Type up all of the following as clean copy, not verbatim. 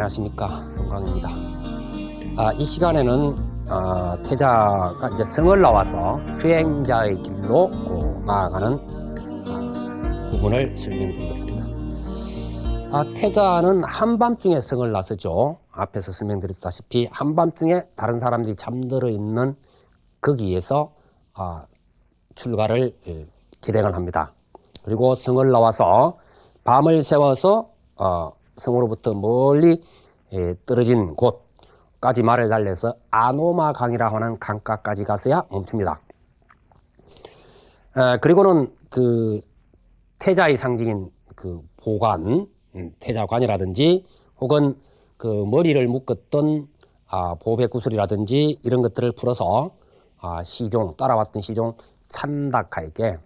안녕하십니까, 송강입니다. 이 시간에는 태자가 이제 성을 나와서 수행자의 길로 나아가는 부분을 설명드리겠습니다. 태자는 한밤중에 성을 나서죠. 앞에서 설명드렸다시피 한밤중에 다른 사람들이 잠들어 있는 거기에서 출가를 기행을 합니다. 그리고 성을 나와서 밤을 새워서 성으로부터 멀리 떨어진 곳까지 말을 달래서 아노마강이라고 하는 강가까지 가서야 멈춥니다. 그리고는 그 태자의 상징인 그 보관, 태자관이라든지 혹은 그 머리를 묶었던 보배구슬이라든지 이런 것들을 풀어서 시종, 따라왔던 시종 찬다카에게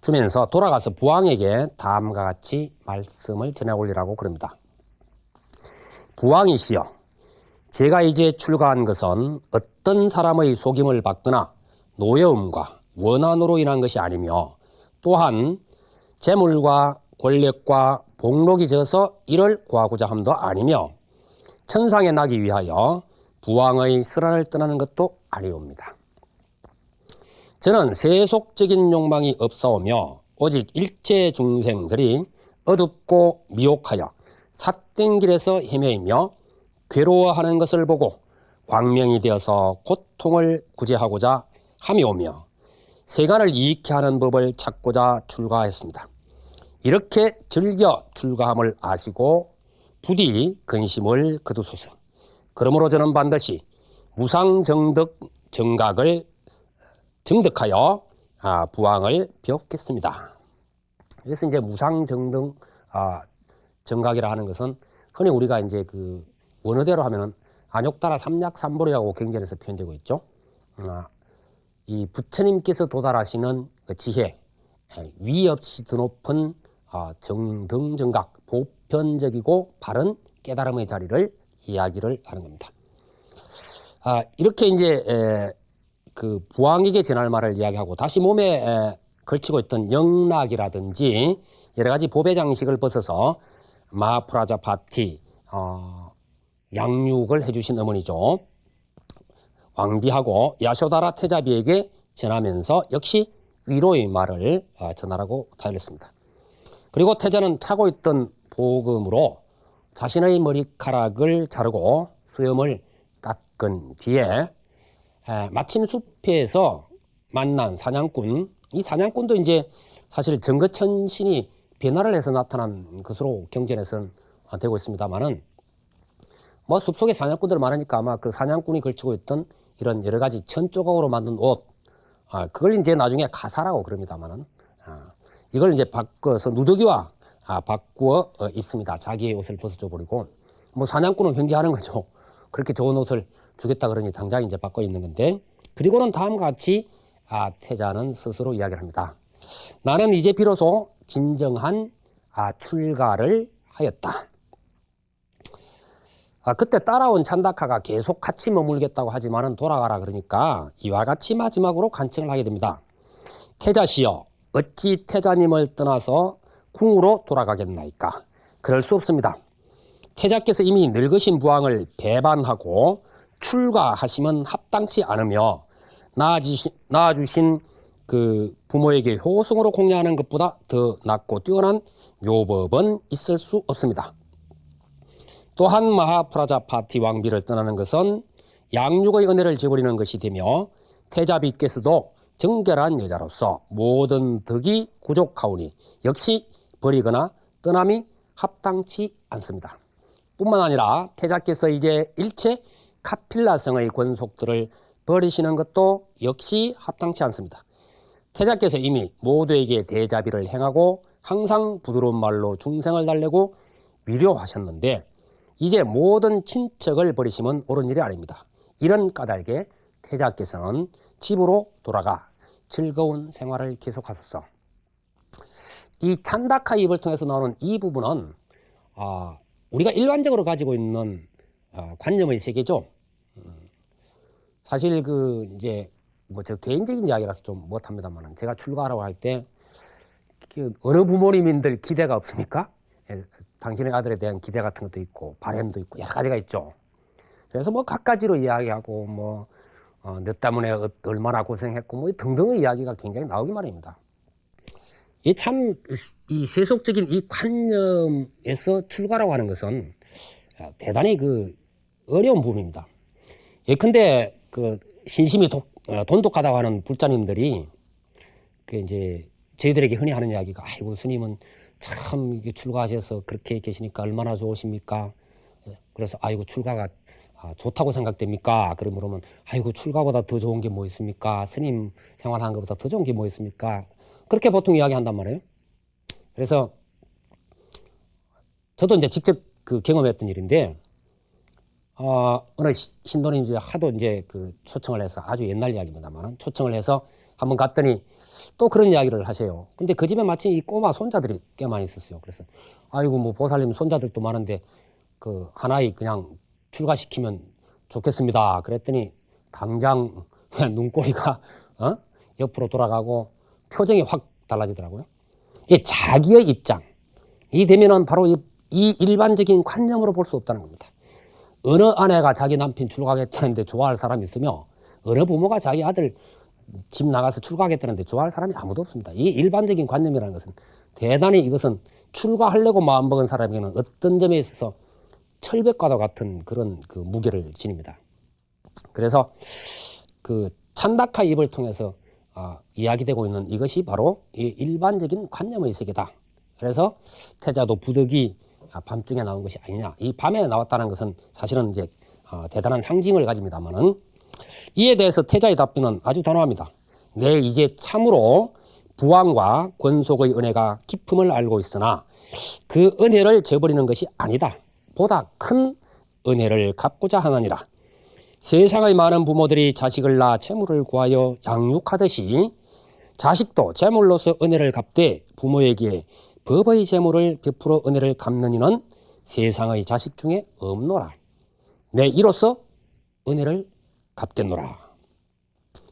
주면서 돌아가서 부왕에게 다음과 같이 말씀을 전해 올리라고 그럽니다. 부왕이시여, 제가 이제 출가한 것은 어떤 사람의 속임을 받거나 노여움과 원한으로 인한 것이 아니며 또한 재물과 권력과 복록이 져서 이를 구하고자 함도 아니며 천상에 나기 위하여 부왕의 슬안을 떠나는 것도 아니옵니다. 저는 세속적인 욕망이 없사오며 오직 일체 중생들이 어둡고 미혹하여 삿된 길에서 헤매이며 괴로워하는 것을 보고 광명이 되어서 고통을 구제하고자 함이오며 세간을 이익케 하는 법을 찾고자 출가했습니다. 이렇게 즐겨 출가함을 아시고 부디 근심을 거두소서. 그러므로 저는 반드시 무상정득 정각을 정득하여 부왕을 뵙겠습니다. 그래서 이제 무상정득 정각이라 하는 것은 흔히 우리가 이제 그 원어대로 하면은 안욕따라 삼약삼볼이라고 경전에서 표현되고 있죠. 이 부처님께서 도달하시는 그 지혜, 위 없이 드높은 정등정각, 보편적이고 바른 깨달음의 자리를 이야기를 하는 겁니다. 이렇게 이제 그 부왕에게 전할 말을 이야기하고 다시 몸에 걸치고 있던 영락이라든지 여러 가지 보배 장식을 벗어서 마하프라자파티 양육을 해주신 어머니죠. 왕비하고 야쇼다라 태자비에게 전하면서 역시 위로의 말을 전하라고 타일렀습니다. 그리고 태자는 차고 있던 보금으로 자신의 머리카락을 자르고 수염을 깎은 뒤에 마침 숲에서 만난 사냥꾼, 이 사냥꾼도 이제 사실 정거천신이 변화를 해서 나타난 것으로 경전에서는 되고 있습니다만은 뭐 숲속에 사냥꾼들 많으니까 아마 그 사냥꾼이 걸치고 있던 이런 여러 가지 천 조각으로 만든 옷, 그걸 이제 나중에 가사라고 그럽니다만은 이걸 이제 바꿔서 누더기와 바꾸어 입습니다. 자기의 옷을 벗어줘 버리고 뭐 사냥꾼은 횡재하는 거죠. 그렇게 좋은 옷을 주겠다 그러니 당장 이제 바꿔 입는 건데, 그리고는 다음과 같이 태자는 스스로 이야기를 합니다. 나는 이제 비로소 진정한 출가를 하였다. 그때 따라온 찬다카가 계속 같이 머물겠다고 하지만은 돌아가라 그러니까 이와 같이 마지막으로 간청을 하게 됩니다. 태자시여, 어찌 태자님을 떠나서 궁으로 돌아가겠나이까? 그럴 수 없습니다. 태자께서 이미 늙으신 부왕을 배반하고 출가하시면 합당치 않으며 낳아주신 그 부모에게 효성으로 공양하는 것보다 더 낫고 뛰어난 묘법은 있을 수 없습니다. 또한 마하프라자파티 왕비를 떠나는 것은 양육의 은혜를 저버리는 것이 되며 태자비께서도 정결한 여자로서 모든 덕이 부족하오니 역시 버리거나 떠남이 합당치 않습니다. 뿐만 아니라 태자께서 이제 일체 카필라성의 권속들을 버리시는 것도 역시 합당치 않습니다. 태자께서 이미 모두에게 대자비를 행하고 항상 부드러운 말로 중생을 달래고 위로하셨는데 이제 모든 친척을 버리시면 옳은 일이 아닙니다. 이런 까닭에 태자께서는 집으로 돌아가 즐거운 생활을 계속하소서. 이 찬다카 입을 통해서 나오는 이 부분은 우리가 일반적으로 가지고 있는 관념의 세계죠. 사실 그 이제 뭐 저 개인적인 이야기라서 좀 못합니다만 제가 출가하라고 할 때 어느 부모님인들 기대가 없습니까? 당신의 아들에 대한 기대 같은 것도 있고 바램도 있고 여러 가지가 있죠. 그래서 뭐 각가지로 이야기하고 뭐 너 때문에 얼마나 고생했고 뭐 등등의 이야기가 굉장히 나오기 마련입니다. 이 참 이 세속적인 이 관념에서 출가라고 하는 것은 대단히 그 어려운 부분입니다. 예컨대 그 신심이 돈독하다고 하는 불자님들이 그 이제 저희들에게 흔히 하는 이야기가 아이고 스님은 참 이게 출가하셔서 그렇게 계시니까 얼마나 좋으십니까? 그래서 아이고 출가가 좋다고 생각됩니까? 그러면 아이고 출가보다 더 좋은 게 뭐 있습니까? 스님 생활하는 것보다 더 좋은 게 뭐 있습니까? 그렇게 보통 이야기한단 말이에요. 그래서 저도 이제 직접 그 경험했던 일인데 어느 신도는 이제 하도 이제 그 초청을 해서 아주 옛날 이야기입니다만 초청을 해서 한번 갔더니 또 그런 이야기를 하세요. 근데 그 집에 마침 이 꼬마 손자들이 꽤 많이 있었어요. 그래서 아이고 뭐 보살님 손자들도 많은데 그 하나의 그냥 출가시키면 좋겠습니다. 그랬더니 당장 눈꼬리가 옆으로 돌아가고 표정이 확 달라지더라고요. 이 자기의 입장이 되면은 바로 이 일반적인 관념으로 볼 수 없다는 겁니다. 어느 아내가 자기 남편 출가하겠다는데 좋아할 사람이 있으며 어느 부모가 자기 아들 집 나가서 출가하겠다는데 좋아할 사람이 아무도 없습니다. 이 일반적인 관념이라는 것은 대단히 이것은 출가하려고 마음먹은 사람에게는 어떤 점에 있어서 철벽과도 같은 그런 그 무게를 지닙니다. 그래서 그 찬다카 입을 통해서 이야기되고 있는 이것이 바로 이 일반적인 관념의 세계다. 그래서 태자도 부득이 밤중에 나온 것이 아니냐. 이 밤에 나왔다는 것은 사실은 이제 대단한 상징을 가집니다만은 이에 대해서 태자의 답변은 아주 단호합니다. 내 이제 참으로 부왕과 권속의 은혜가 깊음을 알고 있으나 그 은혜를 저버리는 것이 아니다. 보다 큰 은혜를 갚고자 하느니라. 세상의 많은 부모들이 자식을 낳아 재물을 구하여 양육하듯이 자식도 재물로서 은혜를 갚되 부모에게 법의 재물을 베풀어 은혜를 갚는 이는 세상의 자식 중에 없노라. 내 이로써 은혜를 갚겠노라.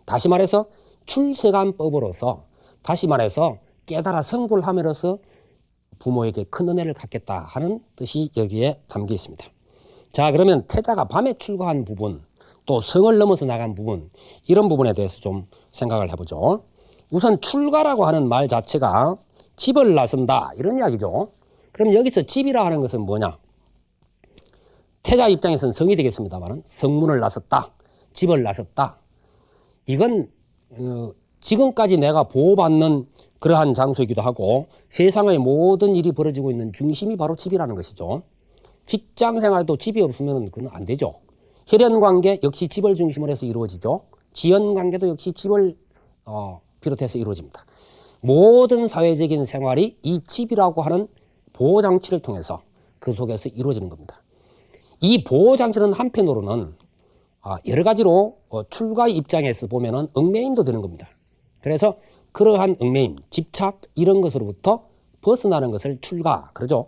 다시 말해서 출세간법으로서 다시 말해서 깨달아 성불함으로써 부모에게 큰 은혜를 갚겠다 하는 뜻이 여기에 담겨 있습니다. 자, 그러면 태자가 밤에 출가한 부분, 또 성을 넘어서 나간 부분, 이런 부분에 대해서 좀 생각을 해보죠. 우선 출가라고 하는 말 자체가 집을 나선다 이런 이야기죠. 그럼 여기서 집이라 하는 것은 뭐냐? 태자 입장에서는 성이 되겠습니다만 성문을 나섰다, 집을 나섰다. 이건 지금까지 내가 보호받는 그러한 장소이기도 하고 세상의 모든 일이 벌어지고 있는 중심이 바로 집이라는 것이죠. 직장생활도 집이 없으면 그건 안 되죠. 혈연관계 역시 집을 중심으로 해서 이루어지죠. 지연관계도 역시 집을 비롯해서 이루어집니다. 모든 사회적인 생활이 이 집이라고 하는 보호장치를 통해서 그 속에서 이루어지는 겁니다. 이 보호장치는 한편으로는 여러 가지로 출가 입장에서 보면은 얽매임도 되는 겁니다. 그래서 그러한 얽매임, 집착 이런 것으로부터 벗어나는 것을 출가 그러죠.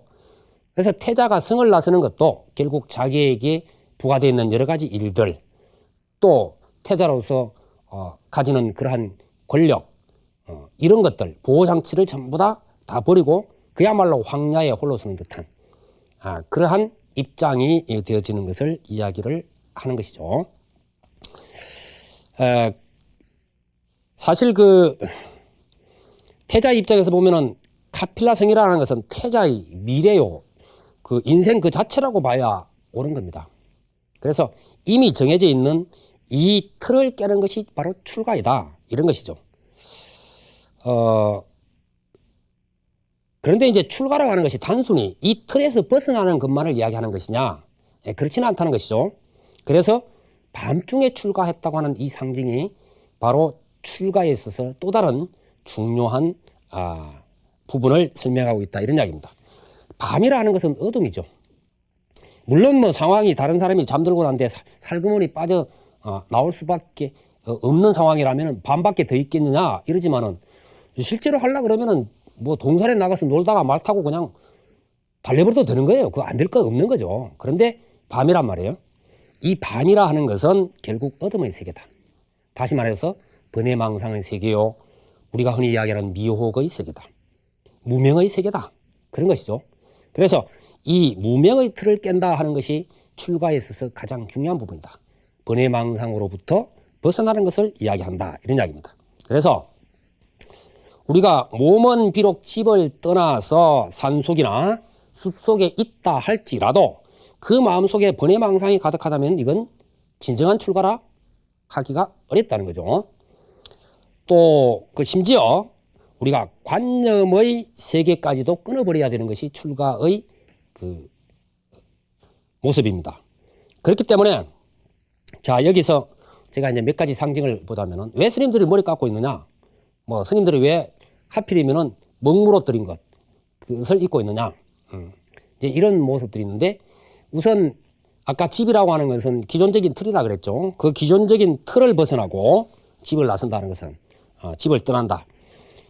그래서 태자가 성을 나서는 것도 결국 자기에게 부과되어 있는 여러 가지 일들, 또 태자로서 가지는 그러한 권력, 이런 것들, 보호장치를 전부 다 버리고 그야말로 황야에 홀로 서는 듯한 그러한 입장이 되어지는 것을 이야기를 하는 것이죠. 사실 그 태자 입장에서 보면은 카필라 성이라는 것은 태자의 미래요, 그 인생 그 자체라고 봐야 옳은 겁니다. 그래서 이미 정해져 있는 이 틀을 깨는 것이 바로 출가이다 이런 것이죠. 그런데 이제 출가라고 하는 것이 단순히 이 틀에서 벗어나는 것만을 이야기하는 것이냐? 그렇지는 않다는 것이죠. 그래서 밤중에 출가했다고 하는 이 상징이 바로 출가에 있어서 또 다른 중요한 부분을 설명하고 있다 이런 이야기입니다. 밤이라는 것은 어둠이죠. 물론 뭐 상황이 다른 사람이 잠들고 난데 살그머니 빠져 나올 수밖에 없는 상황이라면 밤밖에 더 있겠느냐 이러지만은 실제로 하려고 그러면은 뭐 동산에 나가서 놀다가 말 타고 그냥 달려버려도 되는 거예요. 그거 안 될 거 없는 거죠. 그런데 밤이란 말이에요. 이 밤이라 하는 것은 결국 어둠의 세계다. 다시 말해서 번뇌망상의 세계요, 우리가 흔히 이야기하는 미혹의 세계다, 무명의 세계다 그런 것이죠. 그래서 이 무명의 틀을 깬다 하는 것이 출가에 있어서 가장 중요한 부분이다. 번외망상으로부터 벗어나는 것을 이야기한다. 이런 이야기입니다. 그래서 우리가 몸은 비록 집을 떠나서 산속이나 숲속에 있다 할지라도 그 마음속에 번외망상이 가득하다면 이건 진정한 출가라 하기가 어렵다는 거죠. 또 그 심지어 우리가 관념의 세계까지도 끊어버려야 되는 것이 출가의 그 모습입니다. 그렇기 때문에 자 여기서 제가 이제 몇 가지 상징을 보자면은 왜 스님들이 머리 깎고 있느냐, 뭐 스님들이 왜 하필이면은 먹물옷들인 것 그것을 입고 있느냐, 이제 이런 모습들이 있는데 우선 아까 집이라고 하는 것은 기존적인 틀이라 그랬죠. 그 기존적인 틀을 벗어나고 집을 나선다는 것은 집을 떠난다.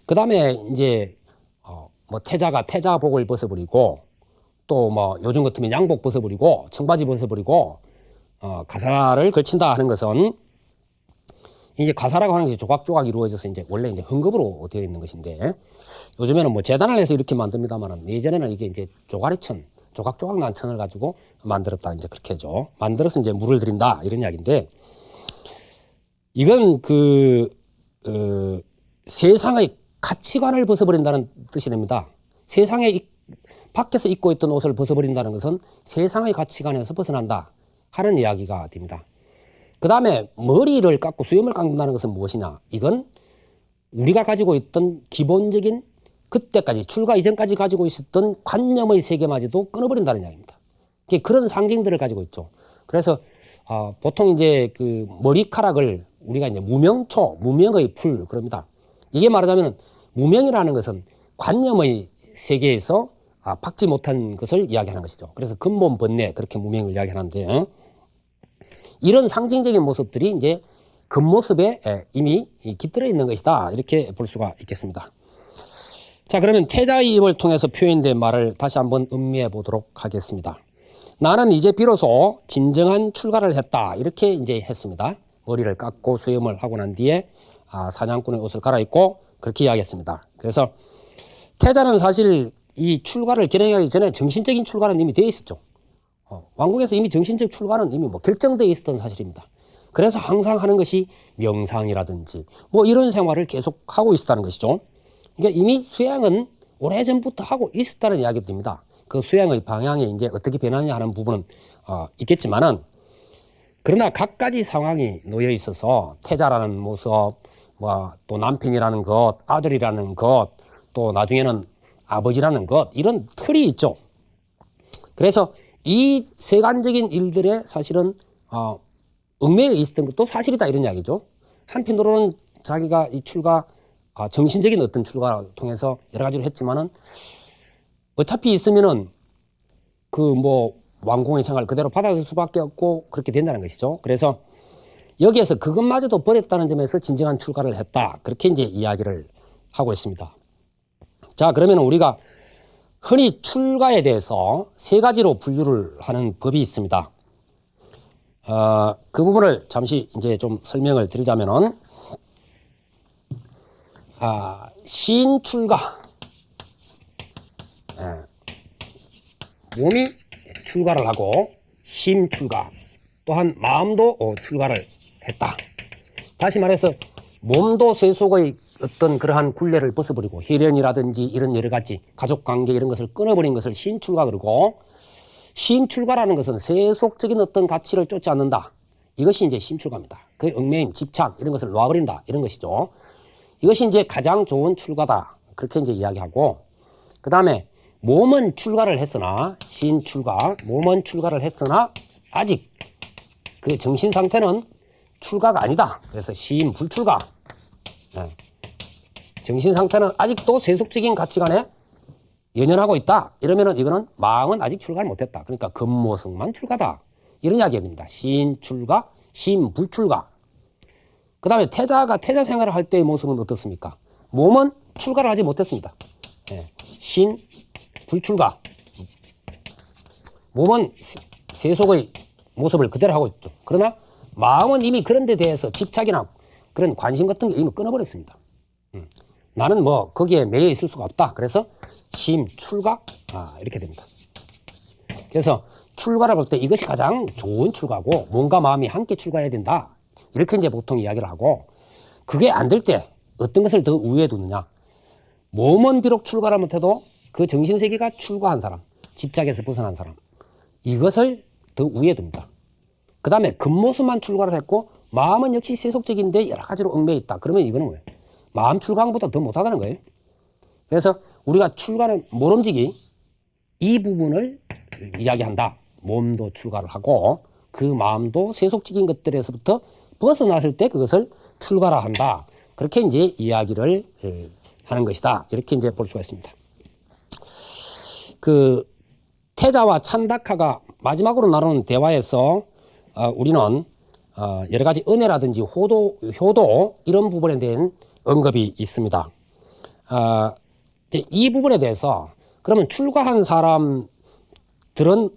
그 다음에 이제 뭐 태자가 태자복을 벗어버리고 또 뭐 요즘 같으면 양복 벗어버리고 청바지 벗어버리고 가사를 걸친다 하는 것은 이제 가사라고 하는 것이 조각조각 이루어져서 이제 원래 이제 흥급으로 되어 있는 것인데 요즘에는 뭐 재단을 해서 이렇게 만듭니다만은 예전에는 이게 이제 조가리천 조각조각 난 천을 가지고 만들었다 이제 그렇게 하죠. 만들어서 이제 물을 들인다 이런 이야기인데 이건 세상의 가치관을 벗어버린다는 뜻이 됩니다. 세상에 밖에서 입고 있던 옷을 벗어버린다는 것은 세상의 가치관에서 벗어난다 하는 이야기가 됩니다. 그 다음에 머리를 깎고 수염을 깎는다는 것은 무엇이냐, 이건 우리가 가지고 있던 기본적인 그때까지 출가 이전까지 가지고 있었던 관념의 세계마저도 끊어버린다는 이야기입니다. 그런 상징들을 가지고 있죠. 그래서 보통 이제 그 머리카락을 우리가 이제 무명초, 무명의 풀 그럽니다. 이게 말하자면 무명이라는 것은 관념의 세계에서 박지 못한 것을 이야기하는 것이죠. 그래서 근본 번뇌 그렇게 무명을 이야기하는데 이런 상징적인 모습들이 이제 겉모습에 이미 깃들어 있는 것이다 이렇게 볼 수가 있겠습니다. 자, 그러면 태자의 입을 통해서 표현된 말을 다시 한번 음미해 보도록 하겠습니다. 나는 이제 비로소 진정한 출가를 했다 이렇게 이제 했습니다. 머리를 깎고 수염을 하고 난 뒤에 사냥꾼의 옷을 갈아입고 그렇게 이야기했습니다. 그래서 태자는 사실 이 출가를 결행하기 전에 정신적인 출가는 이미 되어 있었죠. 왕궁에서 이미 정신적 출가는 이미 뭐 결정되어 있었던 사실입니다. 그래서 항상 하는 것이 명상이라든지 뭐 이런 생활을 계속 하고 있었다는 것이죠. 그러니까 이미 수양은 오래전부터 하고 있었다는 이야기도 됩니다. 그 수양의 방향이 이제 어떻게 변하냐 하는 부분은 있겠지만은 그러나 각가지 상황이 놓여 있어서 태자라는 모습, 뭐 또 남편이라는 것, 아들이라는 것, 또 나중에는 아버지라는 것 이런 틀이 있죠. 그래서 이 세간적인 일들에 사실은 얽매여 있었던 것도 사실이다 이런 이야기죠. 한편으로는 자기가 이 출가 정신적인 어떤 출가를 통해서 여러 가지를 했지만은 어차피 있으면은 그 뭐 왕궁의 생활 그대로 받아들 수밖에 없고 그렇게 된다는 것이죠. 그래서 여기에서 그것마저도 버렸다는 점에서 진정한 출가를 했다 그렇게 이제 이야기를 하고 있습니다. 자, 그러면 우리가 흔히 출가에 대해서 세 가지로 분류를 하는 법이 있습니다. 그 부분을 잠시 이제 좀 설명을 드리자면은, 신출가. 몸이 출가를 하고, 심출가. 또한 마음도 출가를 했다. 다시 말해서, 몸도 세속의 어떤 그러한 굴레를 벗어버리고 혈연이라든지 이런 여러 가지 가족관계 이런 것을 끊어버린 것을 신출가 그러고 심출가라는 것은 세속적인 어떤 가치를 쫓지 않는다. 이것이 이제 심출가입니다. 그 얽매임, 집착 이런 것을 놓아버린다. 이런 것이죠. 이것이 이제 가장 좋은 출가다. 그렇게 이제 이야기하고 그 다음에 몸은 출가를 했으나 신출가, 몸은 출가를 했으나 아직 그 정신 상태는 출가가 아니다. 그래서 심불출가. 정신 상태는 아직도 세속적인 가치관에 연연하고 있다. 이러면은 이거는 마음은 아직 출가를 못했다. 그러니까 겉모습만 출가다. 이런 이야기가 됩니다. 신출가, 심불출가. 그 다음에 태자가 태자 생활을 할 때의 모습은 어떻습니까? 몸은 출가를 하지 못했습니다. 신불출가. 몸은 세속의 모습을 그대로 하고 있죠. 그러나 마음은 이미 그런 데 대해서 집착이나 그런 관심 같은 게 이미 끊어버렸습니다. 나는 뭐 거기에 매여 있을 수가 없다. 그래서 심출가 이렇게 됩니다. 그래서 출가를 볼 때 이것이 가장 좋은 출가고 몸과 마음이 함께 출가해야 된다. 이렇게 이제 보통 이야기를 하고 그게 안 될 때 어떤 것을 더 우위에 두느냐. 몸은 비록 출가를 못해도 그 정신세계가 출가한 사람, 집착에서 벗어난 사람 이것을 더 우위에 둡니다. 그 다음에 겉모습만 출가를 했고 마음은 역시 세속적인데 여러 가지로 얽매여 있다. 그러면 이거는 뭐예요? 마음 출가보다 더 못하다는 거예요. 그래서 우리가 출가는 모름지기 이 부분을 이야기한다. 몸도 출가를 하고 그 마음도 세속적인 것들에서부터 벗어났을 때 그것을 출가라 한다. 그렇게 이제 이야기를 하는 것이다. 이렇게 이제 볼 수가 있습니다. 그 태자와 찬다카가 마지막으로 나누는 대화에서 우리는 여러 가지 은혜라든지 효도 이런 부분에 대한 언급이 있습니다. 이제 이 부분에 대해서 그러면 출가한 사람들은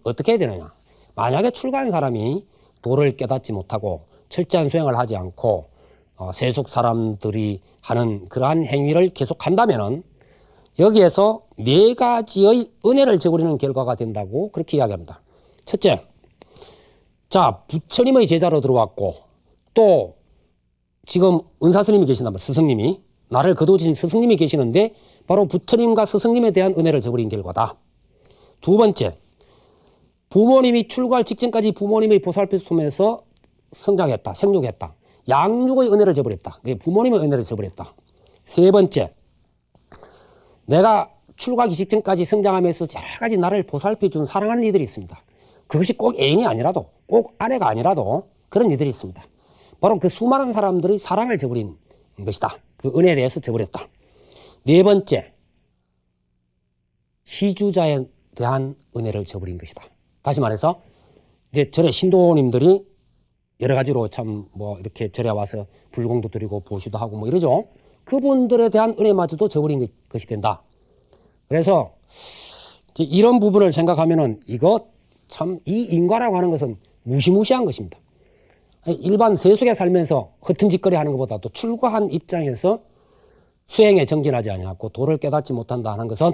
어떻게 해야 되느냐? 만약에 출가한 사람이 도를 깨닫지 못하고 철저한 수행을 하지 않고 세속 사람들이 하는 그러한 행위를 계속한다면은 여기에서 네 가지의 은혜를 저버리는 결과가 된다고 그렇게 이야기합니다. 첫째, 자 부처님의 제자로 들어왔고 또 지금 은사스님이 계신단 말이에요. 스승님이 나를 거두신 스승님이 계시는데 바로 부처님과 스승님에 대한 은혜를 저버린 결과다. 두 번째, 부모님이 출가할 직전까지 부모님의 보살핌 속에서 성장했다, 생육했다. 양육의 은혜를 저버렸다. 부모님의 은혜를 저버렸다. 세 번째, 내가 출가하기 직전까지 성장하면서 여러 가지 나를 보살펴 준 사랑하는 이들이 있습니다. 그것이 꼭 애인이 아니라도 꼭 아내가 아니라도 그런 이들이 있습니다. 바로 그 수많은 사람들의 사랑을 저버린 것이다. 그 은혜에 대해서 저버렸다. 네 번째, 시주자에 대한 은혜를 저버린 것이다. 다시 말해서 이제 절에 신도님들이 여러 가지로 참 뭐 이렇게 절에 와서 불공도 드리고 보시도 하고 뭐 이러죠. 그분들에 대한 은혜마저도 저버린 것이 된다. 그래서 이런 부분을 생각하면은 이거 참 이 인과라고 하는 것은 무시무시한 것입니다. 일반 세속에 살면서 허튼 짓거리 하는 것보다도 출가한 입장에서 수행에 정진하지 아니하고 도를 깨닫지 못한다 하는 것은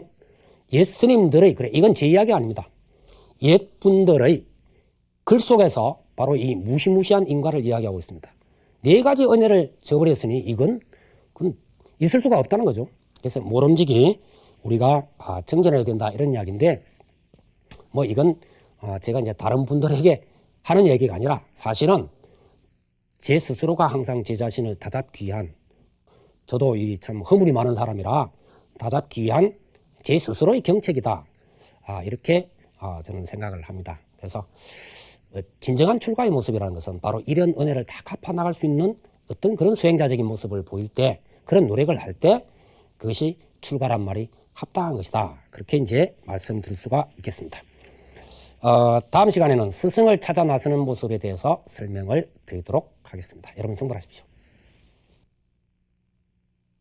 옛 스님들의 그래 이건 제 이야기 아닙니다. 옛 분들의 글 속에서 바로 이 무시무시한 인과를 이야기하고 있습니다. 네 가지 은혜를 저버렸으니 이건 있을 수가 없다는 거죠. 그래서 모름지기 우리가 정진해야 된다 이런 이야기인데 뭐 이건 제가 이제 다른 분들에게 하는 얘기가 아니라 사실은 제 스스로가 항상 제 자신을 다잡기 위한 저도 이 참 허물이 많은 사람이라 다잡기 위한 제 스스로의 경책이다. 이렇게 저는 생각을 합니다. 그래서 진정한 출가의 모습이라는 것은 바로 이런 은혜를 다 갚아 나갈 수 있는 어떤 그런 수행자적인 모습을 보일 때 그런 노력을 할 때 그것이 출가란 말이 합당한 것이다. 그렇게 이제 말씀드릴 수가 있겠습니다. 다음 시간에는 스승을 찾아 나서는 모습에 대해서 설명을 드리도록 하겠습니다. 여러분 성불하십시오.